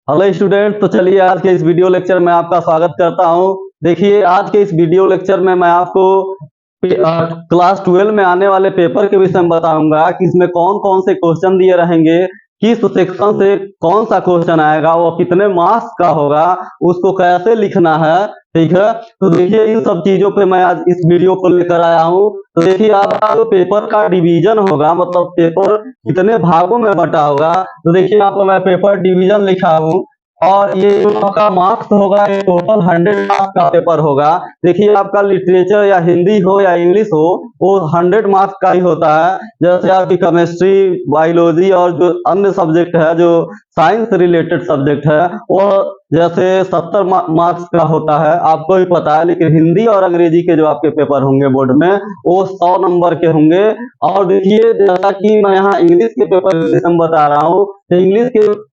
Hello student, तो चलिए आज के इस वीडियो लेक्चर में आपका स्वागत करता हूं। देखिए आज के इस वीडियो लेक्चर में मैं आपको क्लास 12 में आने वाले पेपर के विषय में बताऊंगा कि इसमें कौन कौन से क्वेश्चन दिए रहेंगे, किस सेक्शन से कौन सा क्वेश्चन आएगा, वो कितने मार्क्स का होगा, उसको कैसे लिखना है। ठीक है, तो देखिए इन सब चीजों पे मैं आज इस वीडियो को लेकर आया हूँ। तो देखिए आपका जो पेपर का डिवीजन होगा, मतलब पेपर कितने भागों में बटा होगा, तो देखिए आपको मैं पेपर डिवीजन लिखा हूँ। और ये जो आपका मार्क्स होगा, ये टोटल 100 मार्क्स का पेपर होगा। देखिए आपका लिटरेचर या हिंदी हो या इंग्लिश हो, वो 100 मार्क्स का ही होता है। जैसे आपकी केमिस्ट्री, बायोलॉजी और जो अन्य सब्जेक्ट है, जो साइंस से रिलेटेड सब्जेक्ट है, वो जैसे 70 मार्क्स का होता है, आपको भी पता है। लेकिन हिंदी और अंग्रेजी के जो आपके पेपर होंगे बोर्ड में, वो 100 नंबर के होंगे। और देखिए जैसा कि मैं यहाँ इंग्लिश के पेपर बता रहा हूँ, तो इंग्लिश के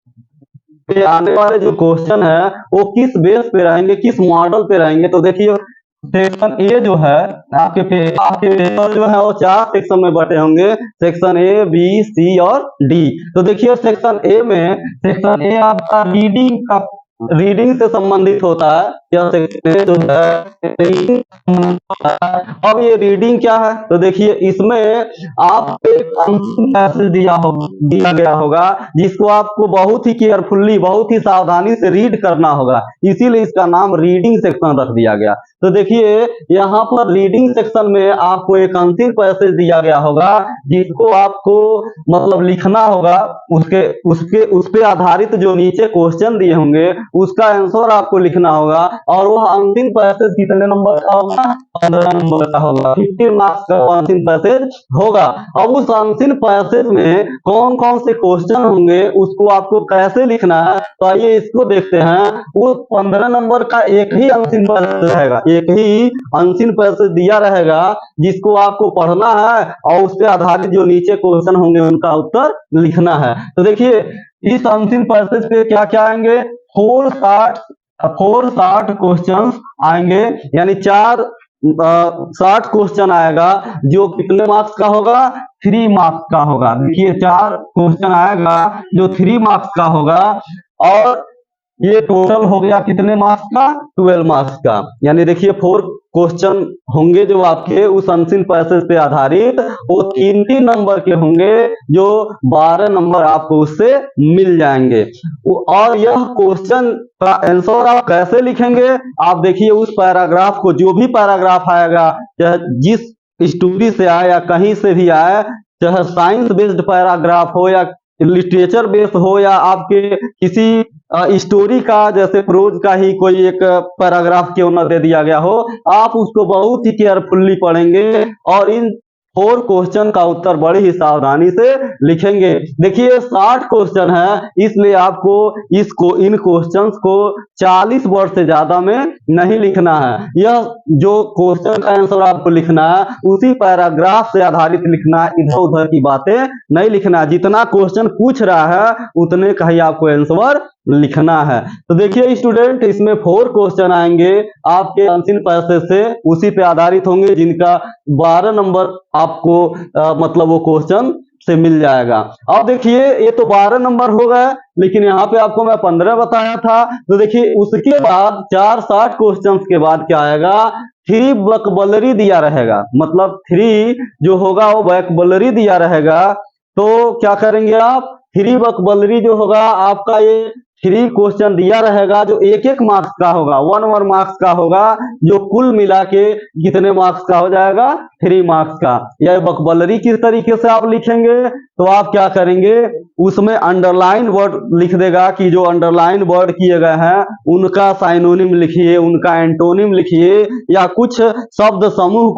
पे आने वाले जो क्वेश्चन है वो किस बेस पे रहेंगे, किस मॉडल पे रहेंगे। तो देखिए सेक्शन ए जो है, आपके पेपर जो है वो 4 सेक्शन में बटे होंगे। सेक्शन ए, बी, सी और डी। तो देखिए सेक्शन ए आपका रीडिंग से संबंधित होता है। यह सेक्शन ए जो है रीडिंग। अब ये रीडिंग क्या है, तो देखिए इसमें आपको एक पैसेज दिया गया होगा, जिसको आपको बहुत ही केयरफुल्ली, बहुत ही सावधानी से रीड करना होगा। इसीलिए इसका नाम रीडिंग सेक्शन रख दिया गया। तो देखिए यहाँ पर रीडिंग सेक्शन में आपको एक अंतिम पैसेज दिया गया होगा, जिसको आपको मतलब लिखना होगा। उसके उसके उस पे आधारित जो नीचे क्वेश्चन दिए होंगे, उसका आंसर आपको लिखना होगा। और वह अंतिम पैसेज कितने नंबर का होगा? 15 नंबर का होगा। 50 मार्क्स का अंतिम पैसेज होगा। अब उस अंतिम पैसेज में कौन कौन से क्वेश्चन होंगे, उसको आपको कैसे लिखना है, तो आइए इसको देखते हैं। वो 15 नंबर का एक ही अंतिम पैसेज रहेगा, एक ही अंतिम पैसेज दिया रहेगा, जिसको आपको पढ़ना है और उस पर आधारित जो नीचे क्वेश्चन होंगे उनका उत्तर लिखना है। तो देखिए इस अंतिम पैसेज पे क्या क्या आएंगे? 460 क्वेश्चन आएंगे, यानी 60 क्वेश्चन आएगा, जो कितने मार्क्स का होगा? 3 मार्क्स का होगा। देखिए 4 क्वेश्चन आएगा जो 3 मार्क्स का होगा। और ये टोटल हो गया कितने मार्क्स का? 12 मार्क्स का। यानी देखिए 4 क्वेश्चन होंगे जो आपके उस अंतिम पैसेज पे आधारित, वो 3-3 नंबर के होंगे, जो 12 नंबर आपको उससे मिल जाएंगे। और यह क्वेश्चन का आंसर आप कैसे लिखेंगे? आप देखिए उस पैराग्राफ को, जो भी पैराग्राफ आएगा, चाहे जिस स्टोरी से आए या कहीं से भी आए, चाहे साइंस बेस्ड पैराग्राफ हो या लिटरेचर बेस्ड हो, या आपके किसी स्टोरी का, जैसे प्रोज का ही कोई एक पैराग्राफ क्यों न दे दिया गया हो, आप उसको बहुत ही केयरफुल्ली पढ़ेंगे और इन 4 क्वेश्चन का उत्तर बड़ी ही सावधानी से लिखेंगे। देखिए 60 क्वेश्चन है, इसलिए आपको इन क्वेश्चंस को 40 वर्ड से ज्यादा में नहीं लिखना है। यह जो क्वेश्चन का आंसर आपको लिखना है, उसी पैराग्राफ से आधारित लिखना है, इधर उधर की बातें नहीं लिखना। जितना क्वेश्चन पूछ रहा है उतने का ही आपको आंसर लिखना है। तो देखिए स्टूडेंट, इसमें 4 क्वेश्चन आएंगे आपके अंतिम पैसेज से, उसी पे आधारित होंगे, जिनका 12 नंबर आपको मतलब वो क्वेश्चन से मिल जाएगा। अब देखिए ये तो 12 नंबर हो गए, लेकिन यहाँ पे आपको मैं 15 बताया था। तो देखिए उसके बाद 460 क्वेश्चन के बाद क्या आएगा? 3 वोकैबुलरी दिया रहेगा, मतलब 3 जो होगा वो वोकैबुलरी दिया रहेगा। तो क्या करेंगे आप? 3 वोकैबुलरी जो होगा आपका, ये 3 क्वेश्चन दिया रहेगा, जो एक एक मार्क्स का होगा, 1 मार्क्स का होगा, जो कुल मिला के कितने मार्क्स का हो जाएगा? 3 मार्क्स का। यह वोकैबुलरी किस तरीके से आप लिखेंगे? तो आप क्या करेंगे, उसमें अंडरलाइन वर्ड लिख देगा, कि जो अंडरलाइन वर्ड किए गए हैं उनका साइनोनिम लिखिए, उनका एंटोनिम लिखिए, या कुछ शब्द समूह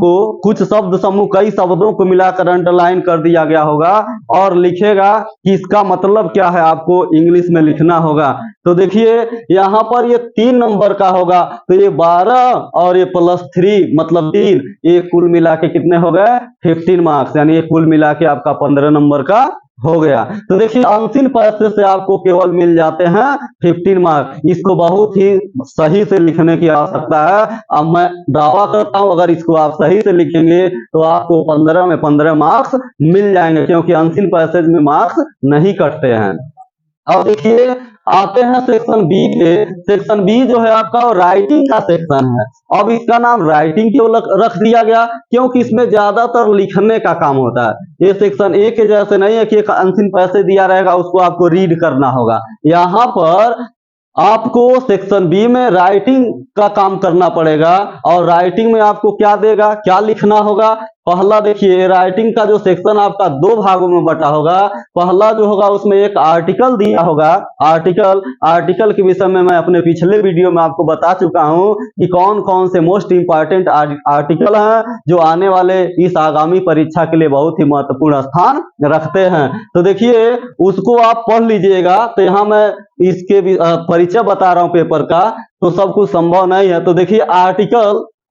कई शब्दों को मिलाकर अंडरलाइन कर दिया गया होगा, और लिखेगा कि इसका मतलब क्या है, आपको इंग्लिश में लिखना होगा। तो देखिए यहाँ पर ये 3 नंबर का होगा, तो ये 12 और ये +3 मतलब 3, ये कुल मिला के कितने हो गए? 15 मार्क्स। यानी ये कुल मिला के आपका 15 नंबर का हो गया। तो देखिए अंतिम पैसेज से आपको केवल मिल जाते हैं 15 मार्क्स। इसको बहुत ही सही से लिखने की आवश्यकता है। अब मैं दावा करता हूं, अगर इसको आप सही से लिखेंगे तो आपको 15 में 15 मार्क्स मिल जाएंगे, क्योंकि अंतिम पैसेज में मार्क्स नहीं कटते हैं। अब देखिए आते हैं सेक्शन बी पे। सेक्शन बी जो है आपका राइटिंग का सेक्शन है। अब इसका नाम राइटिंग क्यों रख दिया गया, क्योंकि इसमें ज्यादातर लिखने का काम होता है। ये सेक्शन ए के जैसे नहीं है कि एक अनसिन पैसे दिया रहेगा उसको आपको रीड करना होगा। यहाँ पर आपको सेक्शन बी में राइटिंग का काम करना पड़ेगा। और राइटिंग में आपको क्या देगा, क्या लिखना होगा। पहला देखिए, राइटिंग का जो सेक्शन आपका दो भागों में बटा होगा। पहला जो होगा उसमें एक आर्टिकल दिया होगा। आर्टिकल के विषय में मैं अपने पिछले वीडियो में आपको बता चुका हूं कि कौन कौन से मोस्ट इंपॉर्टेंट आर्टिकल हैं जो आने वाले इस आगामी परीक्षा के लिए बहुत ही महत्वपूर्ण स्थान रखते हैं। तो देखिए उसको आप पढ़ लीजिएगा। तो यहाँ मैं इसके भी परिचय बता रहा हूं पेपर का, तो सब कुछ संभव नहीं है। तो देखिए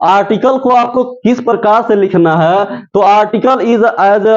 आर्टिकल को आपको किस प्रकार से लिखना है। तो आर्टिकल इज एज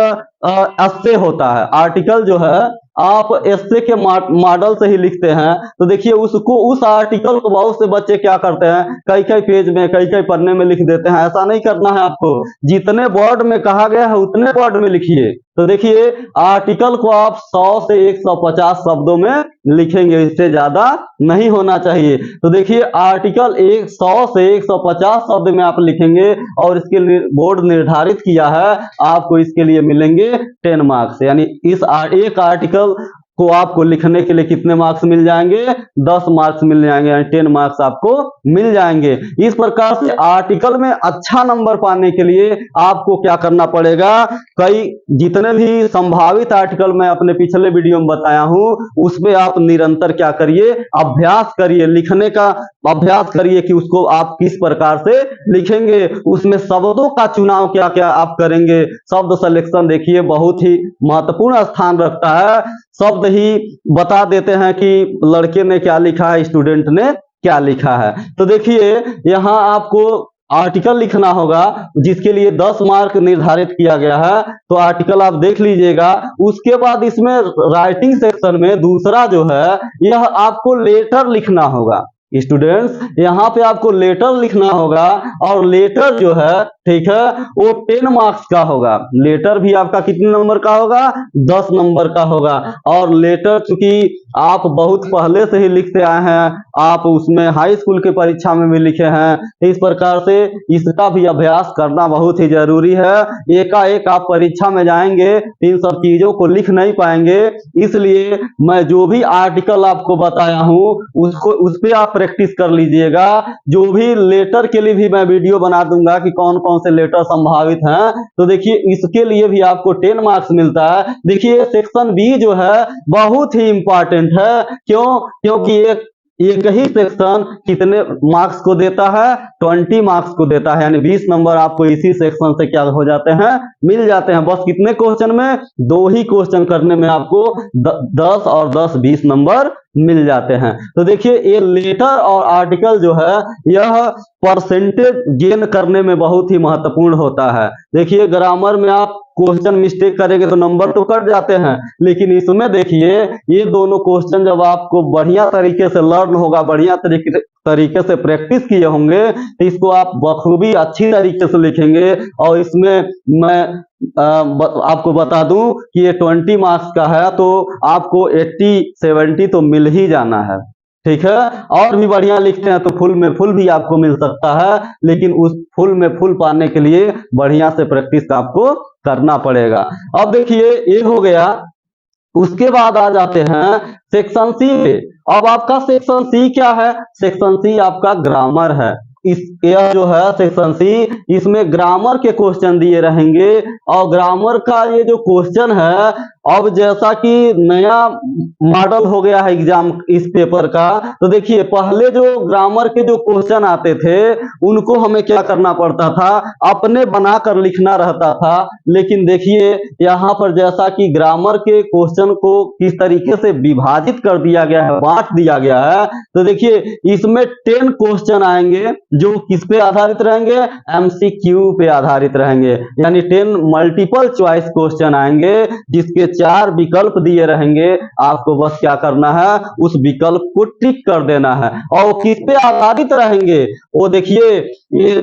एस्से होता है। आर्टिकल जो है आप एस्से के मॉडल से ही लिखते हैं। तो देखिए उस आर्टिकल को बहुत से बच्चे क्या करते हैं, कई कई पेज में कई कई पन्ने में लिख देते हैं। ऐसा नहीं करना है आपको, जितने वर्ड में कहा गया है उतने वर्ड में लिखिए। तो देखिए आर्टिकल को आप 100 से 150 शब्दों में लिखेंगे, इससे ज्यादा नहीं होना चाहिए। तो देखिए आर्टिकल 100 से 150 शब्द में आप लिखेंगे और इसके लिए बोर्ड निर्धारित किया है आपको इसके लिए मिलेंगे 10 मार्क्स। यानी इस एक आर्टिकल को आपको लिखने के लिए कितने मार्क्स मिल जाएंगे, 10 मार्क्स मिल जाएंगे, यानी 10 मार्क्स आपको मिल जाएंगे। इस प्रकार से आर्टिकल में अच्छा नंबर पाने के लिए आपको क्या करना पड़ेगा, कई जितने भी संभावित आर्टिकल मैं अपने पिछले वीडियो में बताया हूं उसमें आप निरंतर क्या करिए, अभ्यास करिए, लिखने का अभ्यास करिए कि उसको आप किस प्रकार से लिखेंगे। उसमें शब्दों का चुनाव क्या क्या आप करेंगे। शब्द सिलेक्शन देखिए बहुत ही महत्वपूर्ण स्थान रखता है। शब्द ही बता देते हैं कि लड़के ने क्या लिखा है, स्टूडेंट ने क्या लिखा है। तो देखिए यहाँ आपको आर्टिकल लिखना होगा जिसके लिए 10 मार्क निर्धारित किया गया है। तो आर्टिकल आप देख लीजिएगा। उसके बाद इसमें राइटिंग सेक्शन में दूसरा जो है यह आपको लेटर लिखना होगा। स्टूडेंट्स यहाँ पे आपको लेटर लिखना होगा और लेटर जो है ठीक है वो 10 मार्क्स का होगा। लेटर भी आपका कितने नंबर का होगा, 10 नंबर का होगा। और लेटर चूंकि आप बहुत पहले से ही लिखते आए हैं, आप उसमें हाई स्कूल की परीक्षा में भी लिखे हैं, इस प्रकार से इसका भी अभ्यास करना बहुत ही जरूरी है। एकाएक आप परीक्षा में जाएंगे इन सब चीजों को लिख नहीं पाएंगे। इसलिए मैं जो भी आर्टिकल आपको बताया हूं उस पे आप प्रैक्टिस कर लीजिएगा। जो भी लेटर के लिए भी मैं वीडियो बना दूंगा कि कौन कौन से लेटर संभावित हैं। तो देखिए इसके लिए भी आपको 10 मार्क्स मिलता है। देखिए सेक्शन बी जो है बहुत ही इंपॉर्टेंट है। क्योंकि एक ही सेक्शन कितने मार्क्स को देता है, 20 मार्क्स को देता है। यानी 20 नंबर आपको इसी सेक्शन से क्या हो जाते हैं, मिल जाते हैं। बस कितने क्वेश्चन में, 2 ही क्वेश्चन करने में आपको 10 और 10 20 नंबर मिल जाते हैं। तो देखिए ये लेटर और आर्टिकल जो है यह परसेंटेज गेन करने में बहुत ही महत्वपूर्ण होता है। देखिए ग्रामर में आप क्वेश्चन मिस्टेक करेंगे तो नंबर तो कट जाते हैं, लेकिन इसमें देखिए ये दोनों क्वेश्चन जब आपको बढ़िया तरीके से लर्न होगा, बढ़िया तरीके से प्रैक्टिस किए होंगे, तो इसको आप बखूबी अच्छी तरीके से लिखेंगे। और इसमें मैं आपको बता दूं कि ये 20 मार्क्स का है तो आपको 80-70 तो मिल ही जाना है। ठीक है, और भी बढ़िया लिखते हैं तो फुल में फुल भी आपको मिल सकता है, लेकिन उस फुल में फुल पाने के लिए बढ़िया से प्रैक्टिस आपको करना पड़ेगा। अब देखिए ये हो गया। उसके बाद आ जाते हैं सेक्शन सी पे। अब आपका सेक्शन सी क्या है, सेक्शन सी आपका ग्रामर है। यह जो है सेक्शन सी, इसमें ग्रामर के क्वेश्चन दिए रहेंगे। और ग्रामर का ये जो क्वेश्चन है, अब जैसा कि नया मॉडल हो गया है एग्जाम इस पेपर का, तो देखिए पहले जो ग्रामर के जो क्वेश्चन आते थे उनको हमें क्या करना पड़ता था, अपने बनाकर लिखना रहता था। लेकिन देखिए यहाँ पर जैसा कि ग्रामर के क्वेश्चन को किस तरीके से विभाजित कर दिया गया है, बांट दिया गया है। तो देखिए इसमें 10 क्वेश्चन आएंगे जो किस पे आधारित रहेंगे, एमसीक्यू पे आधारित रहेंगे। यानी 10 मल्टीपल चॉइस क्वेश्चन आएंगे जिसके 4 विकल्प दिए रहेंगे। आपको बस क्या करना है, उस विकल्प को टिक कर देना है। और किस पे आधारित रहेंगे वो देखिए, ये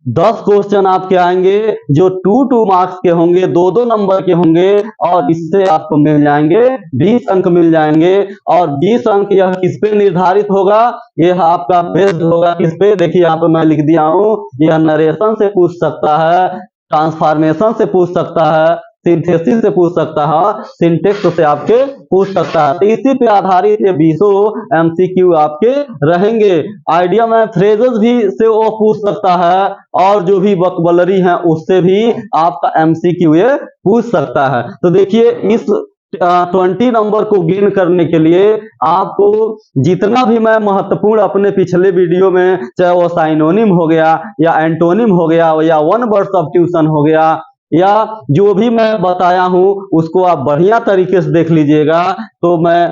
10 क्वेश्चन आपके आएंगे जो 2 मार्क्स के होंगे, 2 नंबर के होंगे, और इससे आपको मिल जाएंगे 20 अंक मिल जाएंगे। और 20 अंक यह किस पे निर्धारित होगा, यह आपका बेस्ड होगा किस पे, देखिए यहाँ पे मैं लिख दिया हूँ, यह नरेशन से पूछ सकता है, ट्रांसफॉर्मेशन से पूछ सकता है, सिंथेसिस से पूछ सकता है, सिंटेक्स से आपके पूछ सकता है। तो इसी पे आधारित ये 20 एमसीक्यू आपके रहेंगे। आइडिया में फ्रेजेस भी से वो पूछ सकता है, और जो भी वोकैबुलरी है उससे भी आपका एमसीक्यू ये पूछ सकता है। तो देखिए इस 20 नंबर को गेन करने के लिए आपको जितना भी मैं महत्वपूर्ण अपने पिछले वीडियो में, चाहे वो साइनोनिम हो गया या एंटोनिम हो गया या वन वर्ड सब्स्टिट्यूशन हो गया, या जो भी मैं बताया हूं उसको आप बढ़िया तरीके से देख लीजिएगा। तो मैं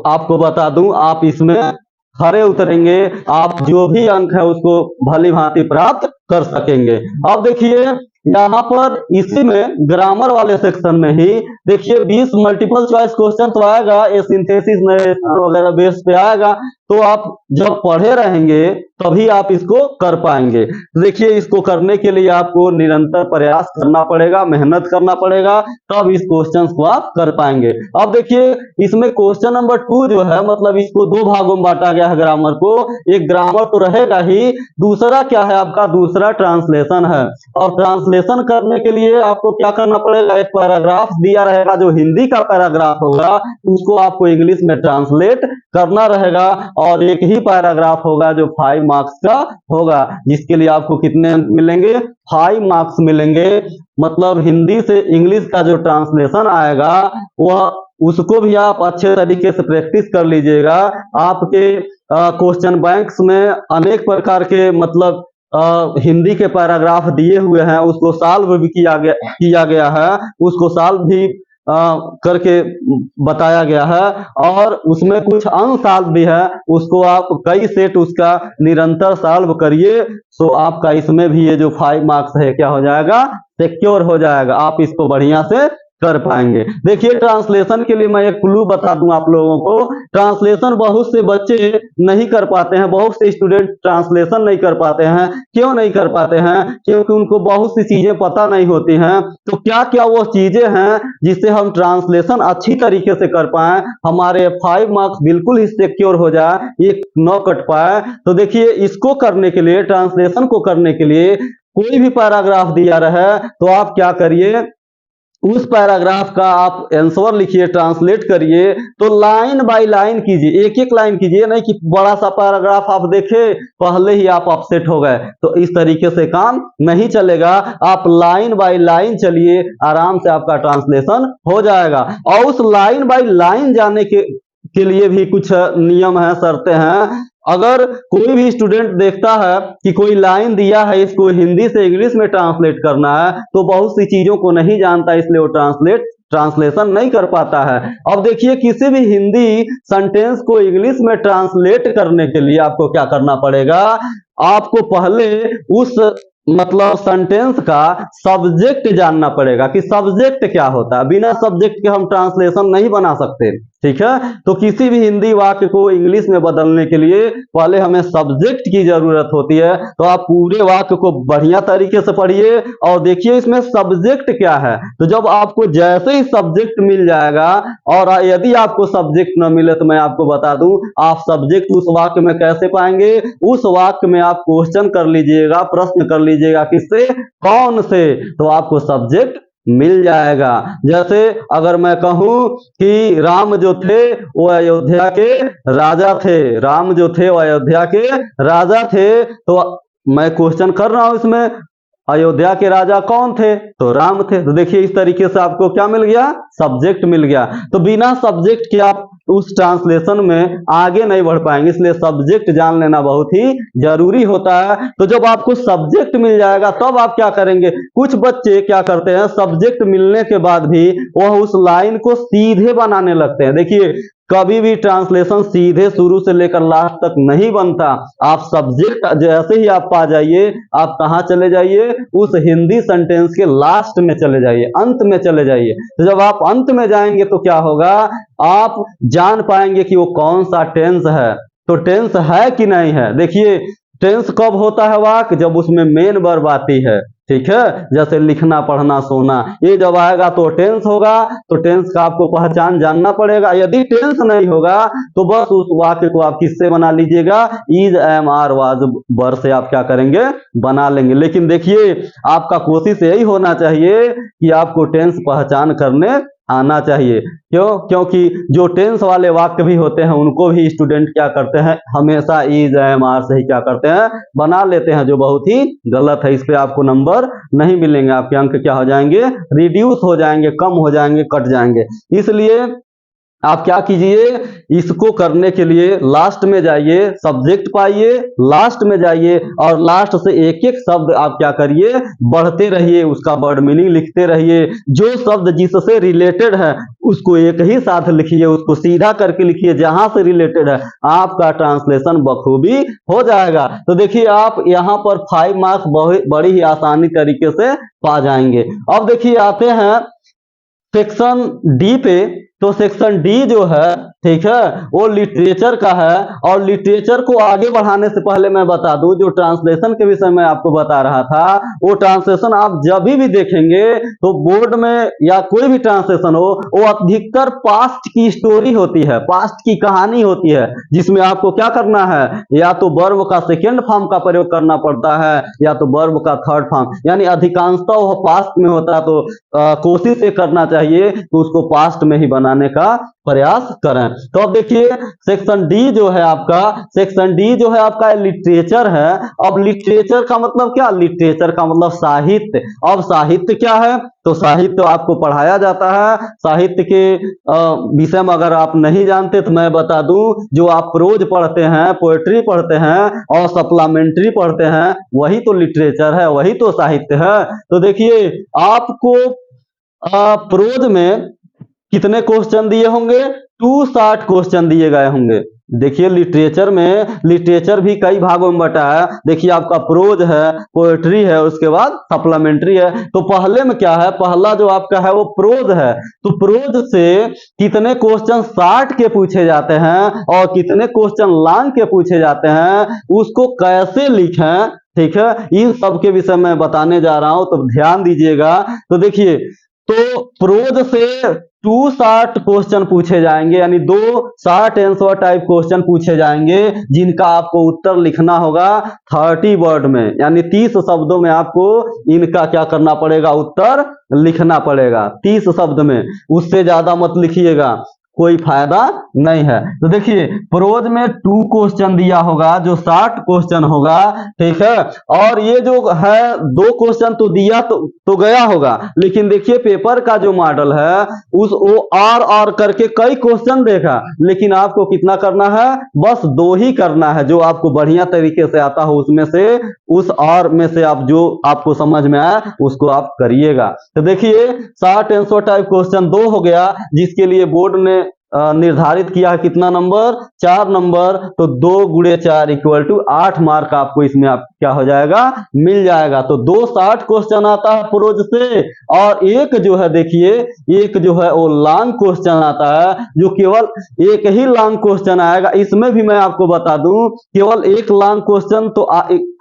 आपको बता दूं, आप इसमें खरे उतरेंगे, आप जो भी अंक है उसको भली भांति प्राप्त कर सकेंगे। अब देखिए यहाँ पर इसी में ग्रामर वाले सेक्शन में ही देखिए 20 मल्टीपल चॉइस क्वेश्चन तो आएगा, ये सिंथेसिस वगैरह बेस पे आएगा। तो आप जब पढ़े रहेंगे तभी आप इसको कर पाएंगे। देखिए इसको करने के लिए आपको निरंतर प्रयास करना पड़ेगा, मेहनत करना पड़ेगा, तब इस क्वेश्चन को आप कर पाएंगे। अब देखिए इसमें क्वेश्चन नंबर 2 जो है, मतलब इसको 2 भागों में बांटा गया है ग्रामर को। एक ग्रामर तो रहेगा ही, दूसरा क्या है आपका, दूसरा ट्रांसलेशन है। और ट्रांसलेशन करने के लिए आपको क्या करना पड़ेगा, एक पैराग्राफ दिया रहेगा, जो हिंदी का पैराग्राफ होगा उसको आपको इंग्लिश में ट्रांसलेट करना रहेगा, और एक ही पैराग्राफ होगा जो 5 मार्क्स का होगा, जिसके लिए आपको कितने मिलेंगे, 5 मार्क्स मिलेंगे। मतलब हिंदी से इंग्लिश का जो ट्रांसलेशन आएगा वह उसको भी आप अच्छे तरीके से प्रैक्टिस कर लीजिएगा। आपके क्वेश्चन बैंक्स में अनेक प्रकार के मतलब हिंदी के पैराग्राफ दिए हुए हैं, उसको सॉल्व भी किया गया है, उसको सॉल्व भी करके बताया गया है, और उसमें कुछ अनसॉल्व भी है, उसको आप कई सेट उसका निरंतर सॉल्व करिए, तो आपका इसमें भी ये जो 5 मार्क्स है क्या हो जाएगा, सिक्योर हो जाएगा, आप इसको बढ़िया से कर पाएंगे। देखिए ट्रांसलेशन के लिए मैं एक क्लू बता दूं आप लोगों को। ट्रांसलेशन बहुत से बच्चे नहीं कर पाते हैं, बहुत से स्टूडेंट ट्रांसलेशन नहीं कर पाते हैं। क्यों नहीं कर पाते हैं, क्योंकि उनको बहुत सी चीजें पता नहीं होती हैं। तो क्या क्या वो चीजें हैं जिससे हम ट्रांसलेशन अच्छी तरीके से कर पाए, हमारे 5 मार्क्स बिल्कुल ही सिक्योर हो जाए, ये न कट पाए। तो देखिए इसको करने के लिए, ट्रांसलेशन को करने के लिए, कोई भी पैराग्राफ दिया रहे तो आप क्या करिए, उस पैराग्राफ का आप आंसर लिखिए, ट्रांसलेट करिए, तो लाइन बाय लाइन कीजिए, एक एक लाइन कीजिए, नहीं कि बड़ा सा पैराग्राफ आप देखे पहले ही आप अपसेट हो गए, तो इस तरीके से काम नहीं चलेगा। आप लाइन बाय लाइन चलिए, आराम से आपका ट्रांसलेशन हो जाएगा। और उस लाइन बाय लाइन जाने के लिए भी कुछ नियम है, शर्तें हैं। अगर कोई भी स्टूडेंट देखता है कि कोई लाइन दिया है, इसको हिंदी से इंग्लिश में ट्रांसलेट करना है, तो बहुत सी चीजों को नहीं जानता, इसलिए वो ट्रांसलेशन नहीं कर पाता है। अब देखिए किसी भी हिंदी सेंटेंस को इंग्लिश में ट्रांसलेट करने के लिए आपको क्या करना पड़ेगा, आपको पहले उस मतलब सेंटेंस का सब्जेक्ट जानना पड़ेगा कि सब्जेक्ट क्या होता है। बिना सब्जेक्ट के हम ट्रांसलेशन नहीं बना सकते, ठीक है। तो किसी भी हिंदी वाक्य को इंग्लिश में बदलने के लिए पहले हमें सब्जेक्ट की जरूरत होती है। तो आप पूरे वाक्य को बढ़िया तरीके से पढ़िए और देखिए इसमें सब्जेक्ट क्या है। तो जब आपको जैसे ही सब्जेक्ट मिल जाएगा, और यदि आपको सब्जेक्ट न मिले तो मैं आपको बता दूं, आप सब्जेक्ट उस वाक्य में कैसे पाएंगे, उस वाक्य में आप क्वेश्चन कर लीजिएगा, प्रश्न कर लीजिएगा, किससे, कौन से, तो आपको सब्जेक्ट मिल जाएगा। जैसे अगर मैं कहूं कि राम जो थे वो अयोध्या के राजा थे, राम जो थे वो अयोध्या के राजा थे, तो मैं क्वेश्चन कर रहा हूं इसमें, अयोध्या के राजा कौन थे, तो राम थे। तो देखिए इस तरीके से आपको क्या मिल गया, सब्जेक्ट मिल गया। तो बिना सब्जेक्ट के आप उस ट्रांसलेशन में आगे नहीं बढ़ पाएंगे, इसलिए सब्जेक्ट जान लेना बहुत ही जरूरी होता है। तो जब आपको सब्जेक्ट मिल जाएगा तब आप क्या करेंगे, कुछ बच्चे क्या करते हैं, सब्जेक्ट मिलने के बाद भी वह उस लाइन को सीधे बनाने लगते हैं। देखिए कभी भी ट्रांसलेशन सीधे शुरू से लेकर लास्ट तक नहीं बनता। आप सब्जेक्ट जैसे ही आप पा जाइए, आप कहां चले जाइए, उस हिंदी सेंटेंस के लास्ट में चले जाइए, अंत में चले जाइए। तो जब आप अंत में जाएंगे तो क्या होगा, आप जान पाएंगे कि वो कौन सा टेंस है, तो टेंस है कि नहीं है। देखिए टेंस कब होता है वाक्य? जब उसमें मेन वर्ब आती है, ठीक है, जैसे लिखना, पढ़ना, सोना, ये जब आएगा तो टेंस होगा। तो टेंस का आपको पहचान जानना पड़ेगा। यदि टेंस नहीं होगा तो बस उस वाक्य को आप किससे बना लीजिएगा? इज, एम, आर, वाज, वर से आप क्या करेंगे? बना लेंगे। लेकिन देखिए, आपका कोशिश यही होना चाहिए कि आपको टेंस पहचान करने आना चाहिए। क्यों? क्योंकि जो टेंस वाले वाक्य भी होते हैं उनको भी स्टूडेंट क्या करते हैं? हमेशा इज, एम, आर से ही क्या करते हैं? बना लेते हैं, जो बहुत ही गलत है। इस पे आपको नंबर नहीं मिलेंगे, आपके अंक क्या हो जाएंगे? रिड्यूस हो जाएंगे, कम हो जाएंगे, कट जाएंगे। इसलिए आप क्या कीजिए? इसको करने के लिए लास्ट में जाइए, सब्जेक्ट पाइए, लास्ट में जाइए और लास्ट से एक एक शब्द आप क्या करिए? बढ़ते रहिए, उसका वर्ड मीनिंग लिखते रहिए। जो शब्द जिससे रिलेटेड है उसको एक ही साथ लिखिए, उसको सीधा करके लिखिए जहां से रिलेटेड है। आपका ट्रांसलेशन बखूबी हो जाएगा। तो देखिए, आप यहाँ पर 5 मार्क्स बड़ी ही आसानी तरीके से पा जाएंगे। अब देखिए, आते हैं सेक्शन डी पे। तो सेक्शन डी जो है, ठीक है, वो लिटरेचर का है। और लिटरेचर को आगे बढ़ाने से पहले मैं बता दूं, जो ट्रांसलेशन के विषय में आपको बता रहा था, वो ट्रांसलेशन आप जब भी देखेंगे तो बोर्ड में या कोई भी ट्रांसलेशन हो, वो अधिकतर पास्ट की स्टोरी होती है, पास्ट की कहानी होती है, जिसमें आपको क्या करना है? या तो वर्ब का सेकेंड फॉर्म का प्रयोग करना पड़ता है या तो वर्ब का थर्ड फॉर्म, यानी अधिकांशतः वो पास्ट में होता है। तो कोशिश ये करना चाहिए कि उसको पास्ट में ही बनाने का प्रयास करें। तो अब देखिए, सेक्शन डी जो है आपका, सेक्शन डी जो है आपका लिटरेचर है। अब लिटरेचर का मतलब क्या? लिटरेचर का मतलब साहित्य। अब साहित्य क्या है? तो साहित्य आपको पढ़ाया जाता है। साहित्य के विषय में अगर आप नहीं जानते तो मैं बता दूं, जो आप प्रोज पढ़ते हैं, पोएट्री पढ़ते हैं और सप्लीमेंट्री पढ़ते हैं, वही तो लिटरेचर है, वही तो साहित्य है। तो देखिए, आपको प्रोज में कितने क्वेश्चन दिए होंगे? 260 क्वेश्चन दिए गए होंगे। देखिए, लिटरेचर में, लिटरेचर भी कई भागों में बटा है। देखिए, आपका प्रोज है, पोएट्री है, उसके बाद सप्लीमेंट्री है। तो पहले में क्या है? पहला जो आपका है वो प्रोज है। तो प्रोज से कितने क्वेश्चन 60 के पूछे जाते हैं और कितने क्वेश्चन लॉन्ग के पूछे जाते हैं, उसको कैसे लिखें, ठीक है, इन सब के विषय में बताने जा रहा हूं, तो ध्यान दीजिएगा। तो देखिए, तो प्रोज से 260 क्वेश्चन पूछे जाएंगे, यानी 260 आंसर टाइप क्वेश्चन पूछे जाएंगे, जिनका आपको उत्तर लिखना होगा 30 वर्ड में, यानी 30 शब्दों में आपको इनका क्या करना पड़ेगा? उत्तर लिखना पड़ेगा 30 शब्द में। उससे ज्यादा मत लिखिएगा, कोई फायदा नहीं है। तो देखिए, प्रोज में 2 क्वेश्चन दिया होगा, जो 60 क्वेश्चन होगा, ठीक है। और ये जो है 2 क्वेश्चन तो दिया तो गया होगा, लेकिन देखिए पेपर का जो मॉडल है वो आर करके कई क्वेश्चन देगा, लेकिन आपको कितना करना है? बस 2 ही करना है, जो आपको बढ़िया तरीके से आता हो उसमें से, उस आर में से आप जो आपको समझ में आए उसको आप करिएगा। तो देखिए, 60 आंसर टाइप क्वेश्चन 2 हो गया, जिसके लिए बोर्ड ने निर्धारित किया है कितना नंबर? 4 नंबर। तो 2 गुणे 4 इक्वल टू 8 मार्क आपको इसमें आप क्या हो जाएगा? मिल जाएगा। तो 260 क्वेश्चन आता है प्रोज से, और एक जो है, देखिए, एक जो है वो लॉन्ग क्वेश्चन आता है, जो केवल एक ही लॉन्ग क्वेश्चन आएगा। इसमें भी मैं आपको बता दूं, केवल एक लॉन्ग क्वेश्चन तो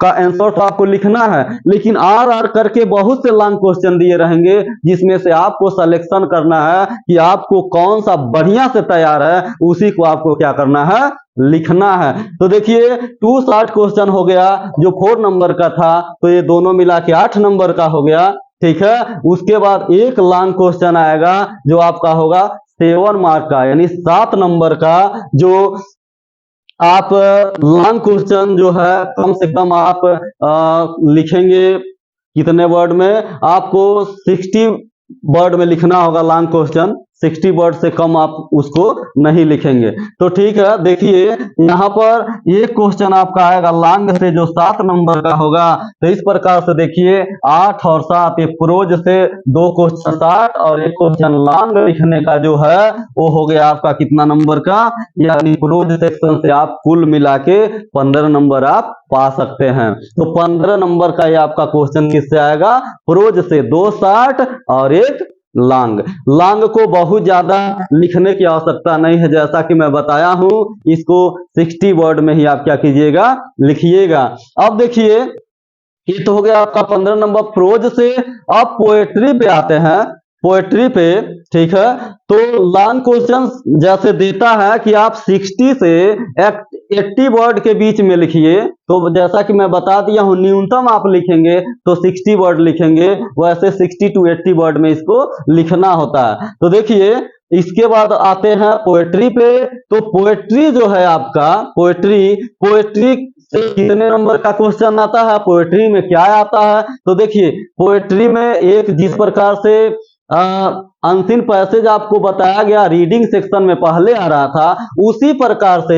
का आंसर तो आपको लिखना है, लेकिन आर करके बहुत से लॉन्ग क्वेश्चन दिए रहेंगे, जिसमें से आपको सिलेक्शन करना है कि आपको कौन सा बढ़िया से तैयार है, उसी को आपको क्या करना है? लिखना है। तो देखिए, 260 क्वेश्चन हो गया, जो 4 नंबर का था, तो ये दोनों मिला के 8 नंबर का हो गया, ठीक है। उसके बाद एक लॉन्ग क्वेश्चन आएगा, जो आपका होगा 7 मार्क का, यानी 7 नंबर का, जो आप लॉन्ग क्वेश्चन जो है कम से कम आप लिखेंगे कितने वर्ड में? आपको 60 वर्ड में लिखना होगा लॉन्ग क्वेश्चन, 60 वर्ड से कम आप उसको नहीं लिखेंगे। तो ठीक है, देखिए यहाँ पर एक क्वेश्चन आपका आएगा लॉन्ग से, जो 7 नंबर का होगा। तो इस प्रकार से देखिए, 8 और 7, ये प्रोज से 2 क्वेश्चन 60 और एक क्वेश्चन लॉन्ग लिखने का जो है वो हो गया आपका कितना नंबर का? यानी प्रोज सेक्शन से आप कुल मिला के 15 नंबर आप पा सकते हैं। तो 15 नंबर का ये आपका क्वेश्चन किससे आएगा? प्रोज से 2 60 और एक लॉन्ग। लॉन्ग को बहुत ज्यादा लिखने की आवश्यकता नहीं है, जैसा कि मैं बताया हूं, इसको 60 वर्ड में ही आप क्या कीजिएगा, लिखिएगा। अब देखिए, ये तो हो गया आपका 15 नंबर प्रोज से। अब पोएट्री पे आते हैं, पोएट्री पे, ठीक है। तो लॉन्ग क्वेश्चन जैसे देता है कि आप 60 से 80 वर्ड के बीच में लिखिए, तो जैसा कि मैं बता दिया हूं, न्यूनतम आप लिखेंगे तो 60 वर्ड लिखेंगे, वैसे 60 to 80 वर्ड में इसको लिखना होता है। तो देखिए, इसके बाद आते हैं पोएट्री पे। तो पोएट्री जो है आपका, पोएट्री पोएट्री से कितने नंबर का क्वेश्चन आता है, पोएट्री में क्या आता है, तो देखिए, पोएट्री में एक जिस प्रकार से अनसीन पैसेज आपको बताया गया रीडिंग सेक्शन में पहले आ रहा था, उसी प्रकार से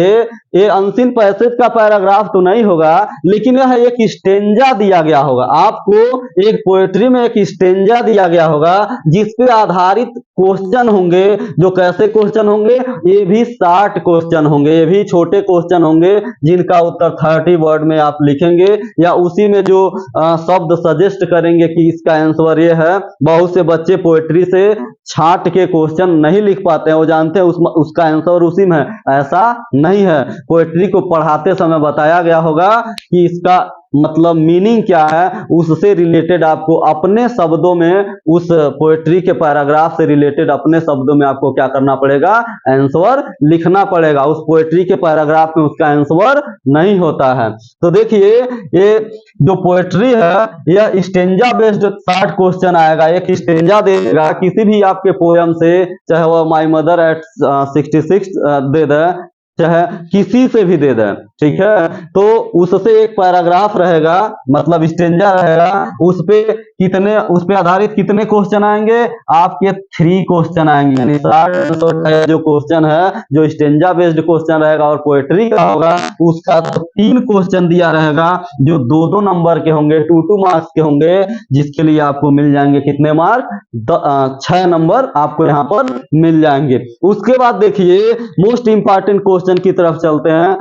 ये अनसीन पैसेज का पैराग्राफ तो नहीं होगा, लेकिन यह एक स्टेंजा दिया गया होगा आपको। एक पोएट्री में एक स्टेंजा दिया गया होगा जिस पे आधारित क्वेश्चन होंगे। जो कैसे क्वेश्चन होंगे, ये भी 60 क्वेश्चन होंगे, ये भी छोटे क्वेश्चन होंगे जिनका उत्तर 30 वर्ड में आप लिखेंगे, या उसी में जो शब्द सजेस्ट करेंगे कि इसका आंसर ये है। बहुत से बच्चे पोएट्री से छाट के क्वेश्चन नहीं लिख पाते हैं, वो जानते हैं उसका आंसर उसी में है, ऐसा नहीं है। पोएट्री को पढ़ाते समय बताया गया होगा कि इसका मतलब मीनिंग क्या है, उससे रिलेटेड आपको अपने शब्दों में, उस पोएट्री के पैराग्राफ से रिलेटेड अपने शब्दों में आपको क्या करना पड़ेगा, आंसर लिखना पड़ेगा। उस पोएट्री के पैराग्राफ में उसका आंसर नहीं होता है। तो देखिए, ये जो पोएट्री है, यह स्टेंजा बेस्ड 60 क्वेश्चन आएगा। एक स्टेंजा देगा किसी भी आपके पोयम से, चाहे वह माई मदर एट 66 दे दे, चाहे किसी से भी दे दें, ठीक है। तो उससे एक पैराग्राफ रहेगा, मतलब स्टेंजा रहेगा, उस पे आधारित कितने क्वेश्चन आएंगे, आपके 3 क्वेश्चन आएंगे। यानी 60 जो क्वेश्चन है, जो स्टेंजा बेस्ड क्वेश्चन रहेगा और पोएट्री का होगा, उसका तो 3 क्वेश्चन दिया रहेगा जो 2-2 नंबर के होंगे, 2-2 मार्क्स के होंगे, जिसके लिए आपको मिल जाएंगे कितने मार्क, 6 नंबर आपको यहाँ पर मिल जाएंगे। उसके बाद देखिए, मोस्ट इंपॉर्टेंट क्वेश्चन की तरफ चलते हैं।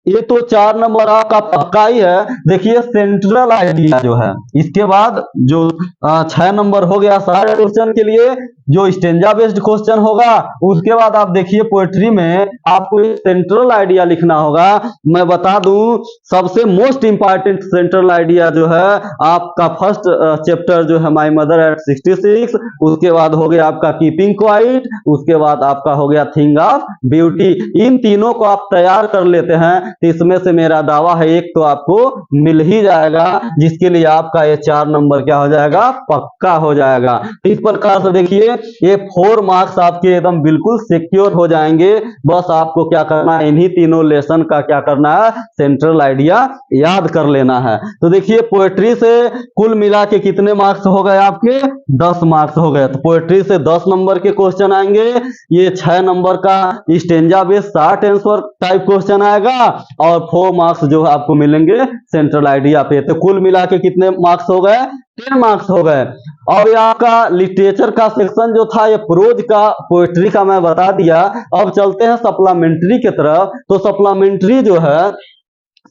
ये तो 4 नंबर आपका पक्का ही है। देखिए, सेंट्रल आइडिया जो है, इसके बाद जो 6 नंबर हो गया सारे क्वेश्चन के लिए, जो स्टेंजा बेस्ड क्वेश्चन होगा। उसके बाद आप देखिए, पोएट्री में आपको सेंट्रल आइडिया लिखना होगा। मैं बता दूं, सबसे मोस्ट इंपॉर्टेंट सेंट्रल आइडिया जो है आपका फर्स्ट चैप्टर जो है माई मदर एट 66, उसके बाद हो गया आपका कीपिंग क्वाइट, उसके बाद आपका हो गया थिंग ऑफ ब्यूटी। इन तीनों को आप तैयार कर लेते हैं तो इसमें से मेरा दावा है एक तो आपको मिल ही जाएगा, जिसके लिए आपका ये 4 नंबर क्या हो जाएगा, पक्का हो जाएगा। इस प्रकार से देखिए, ये 4 मार्क्स आपके एकदम बिल्कुल सिक्योर हो जाएंगे। बस आपको क्या करना है, इन्हीं तीनों लेसन का क्या करना है, सेंट्रल आइडिया याद कर लेना है। तो देखिए, पोएट्री से कुल मिला के कितने मार्क्स हो गए आपके, 10 मार्क्स हो गए। तो पोएट्री से 10 नंबर के क्वेश्चन आएंगे, ये 6 नंबर का stanza based 60 answer type question आएगा, और 4 मार्क्स जो आपको मिलेंगे सेंट्रल आइडिया पे। तो कुल मिला के कितने मार्क्स हो गए, 10 मार्क्स हो गए। और ये आपका लिटरेचर का सेक्शन जो था, ये प्रोज का, पोएट्री का मैं बता दिया। अब चलते हैं सप्लीमेंट्री की तरफ। तो सप्लीमेंट्री जो है,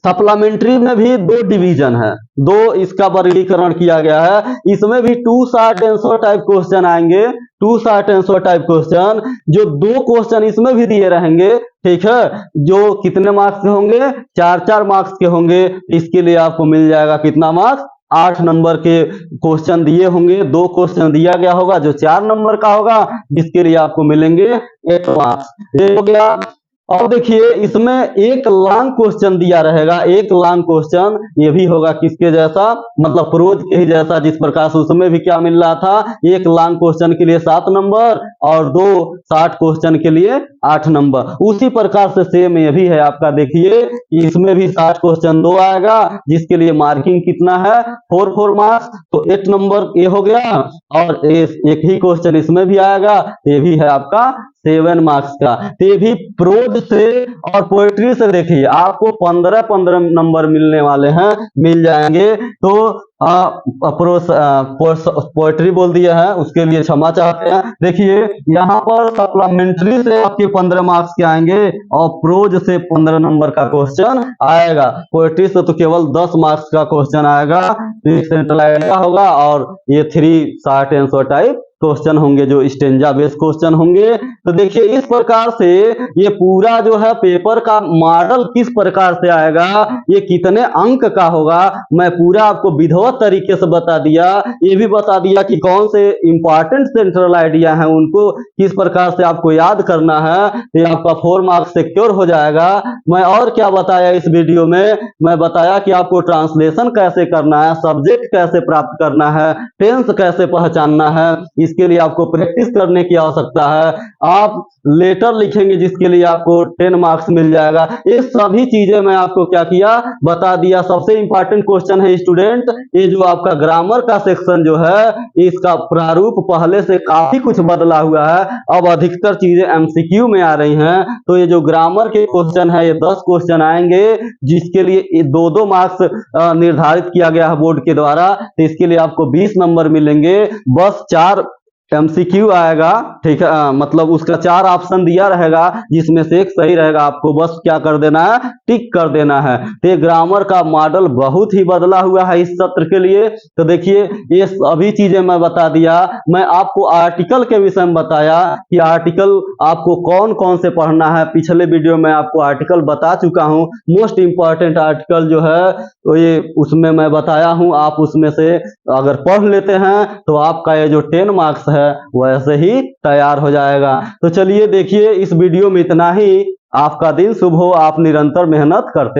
सप्लीमेंट्री में भी 2 डिवीजन है, 2 इसका वर्गीकरण किया गया है। इसमें भी 2 शॉर्ट आंसर टाइप क्वेश्चन आएंगे, 2 शॉर्ट आंसर टाइप क्वेश्चन, जो 2 क्वेश्चन इसमें भी दिए रहेंगे, ठीक है। जो कितने मार्क्स के होंगे, 4-4 मार्क्स के होंगे। इसके लिए आपको मिल जाएगा कितना मार्क्स, 8 नंबर के क्वेश्चन दिए होंगे, 2 क्वेश्चन दिया गया होगा जो 4 नंबर का होगा, जिसके लिए आपको मिलेंगे 8 मार्क्स। ये हो गया। और देखिए, इसमें एक लॉन्ग क्वेश्चन दिया रहेगा, एक लॉन्ग क्वेश्चन, ये भी होगा किसके जैसा, मतलब प्रोज के ही जैसा, जिस प्रकार से उसमें भी क्या मिल रहा था, एक लॉन्ग क्वेश्चन के लिए 7 नंबर और 2 शॉर्ट क्वेश्चन के लिए 8 नंबर। उसी प्रकार से सेम ये भी है आपका। देखिए, इसमें भी 60 क्वेश्चन 2 आएगा, जिसके लिए मार्किंग कितना है, 4 मार्क्स। तो 8 नंबर ये हो गया, और एक ही क्वेश्चन इसमें भी आएगा, ये भी है आपका 7 मार्क्स का। तो ये भी प्रोज से और पोएट्री से देखिए आपको 15-15 नंबर मिलने वाले हैं, मिल जाएंगे। तो पोएट्री बोल दिया है, उसके लिए क्षमा चाहते हैं। देखिए, यहाँ पर सप्लीमेंट्री से आपके 15 मार्क्स के आएंगे, और प्रोज से 15 नंबर का क्वेश्चन आएगा। पोएट्री से तो केवल 10 मार्क्स का क्वेश्चन आएगा। तो सेंट्रल आइडिया होगा, और ये 3 शॉर्ट आंसर टाइप क्वेश्चन होंगे जो स्टेंजा बेस्ड क्वेश्चन होंगे। तो देखिए इस प्रकार से ये पूरा जो है पेपर का मॉडल किस प्रकार से आएगा, ये कितने अंक का होगा, मैं पूरा आपको विधिवत तरीके से बता दिया। ये भी बता दिया कि कौन से इंपॉर्टेंट सेंट्रल आइडिया हैं उनको किस प्रकार से आपको याद करना है, तो आपका 4 मार्क्स सिक्योर हो जाएगा। मैं और क्या बताया इस वीडियो में, मैं बताया कि आपको ट्रांसलेशन कैसे करना है, सब्जेक्ट कैसे प्राप्त करना है, टेंस कैसे पहचानना है, इसके लिए आपको प्रैक्टिस करने की आवश्यकता है। आप लेटर लिखेंगे जिसके लिए आपको 10 मार्क्स मिल जाएगा। ये सभी चीजें मैं आपको क्या किया, बता दिया। सबसे इंपॉर्टेंट क्वेश्चन है स्टूडेंट, ये जो आपका ग्रामर का सेक्शन जो है इसका प्रारूप पहले से काफी कुछ बदला हुआ है। अब अधिकतर चीजें एमसीक्यू में आ रही हैं। तो ये जो ग्रामर के क्वेश्चन है ये 10 क्वेश्चन आएंगे जिसके लिए 2-2 मार्क्स निर्धारित किया गया है बोर्ड के द्वारा। तो इसके लिए आपको 20 नंबर मिलेंगे। बस 4 एमसीक्यू आएगा, ठीक है, मतलब उसका 4 ऑप्शन दिया रहेगा जिसमें से एक सही रहेगा। आपको बस क्या कर देना है, टिक कर देना है। तो ग्रामर का मॉडल बहुत ही बदला हुआ है इस सत्र के लिए। तो देखिए ये सभी चीजें मैं बता दिया। मैं आपको आर्टिकल के विषय में बताया कि आर्टिकल आपको कौन कौन से पढ़ना है। पिछले वीडियो में आपको आर्टिकल बता चुका हूं। मोस्ट इंपॉर्टेंट आर्टिकल जो है तो ये उसमें मैं बताया हूं। आप उसमें से अगर पढ़ लेते हैं तो आपका ये जो 10 मार्क्स है वैसे ही तैयार हो जाएगा। तो चलिए देखिए इस वीडियो में इतना ही। आपका दिन शुभ हो, आप निरंतर मेहनत करते